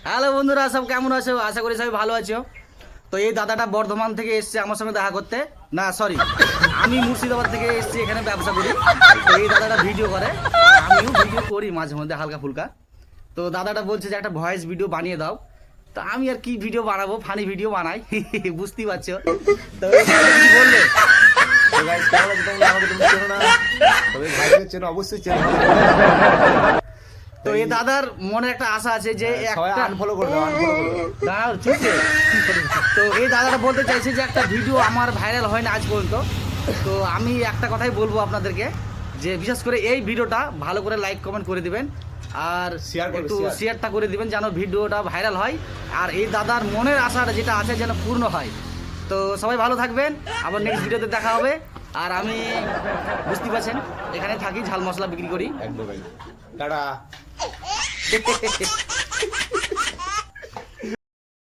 Hello বন্ধুরা, সব কেমন আছো? আশা করি সবাই ভালো আছো। তো এই দাদাটা বর্ধমান থেকে এসছে আমার সঙ্গে দেখা করতে। না সরি, আমি মুর্শিদাবাদ থেকে এসছি এখানে ব্যবসা করি। তো এই দাদাটা ভিডিও করে, আমিও ভিডিও করি মাঝে মধ্যে হালকা ফুলকা। তো দাদাটা বলছে যে একটা ভয়েস ভিডিও বানিয়ে দাও। তো আমি আর কি ভিডিও বানাবো, ফানি ভিডিও বানাই বুঝতেই পারছো। তো কি বলবে? তো গাইস কেমন আছো তোমরা? আমাকে তোমরা চেনো না, তবে ভাইকে চেনো, অবশ্যই চেনো। তো এই দাদার মনে একটা আশা আছে যে সবাই একটা আনফলো করে দাও, আনফলো করে দাও। দাঁড়াও, ঠিক আছে? তো এই দাদাটা বলতে চাইছে যে একটা ভিডিও আমার ভাইরাল হয় না আজ পর্যন্ত। তো আমি একটা কথাই বলবো আপনাদেরকে, যে বিশেষ করে এই ভিডিওটা ভালো করে লাইক কমেন্ট করে দিবেন, আর Share করবে, একটু share। শেয়ারটা করে দিবেন যেন ভিডিওটা ভাইরাল হয়, আর এই দাদার মনের আশাটা যেটা আছে যেন পূর্ণ হয়। তো সবাই ভালো থাকবেন, আবার নেক্সট ভিডিওতে দেখা হবে। আর আমি বুঝতে পারছেন এখানে থাকি, ঝাল মশলা বিক্রি করি। একদম টাটা।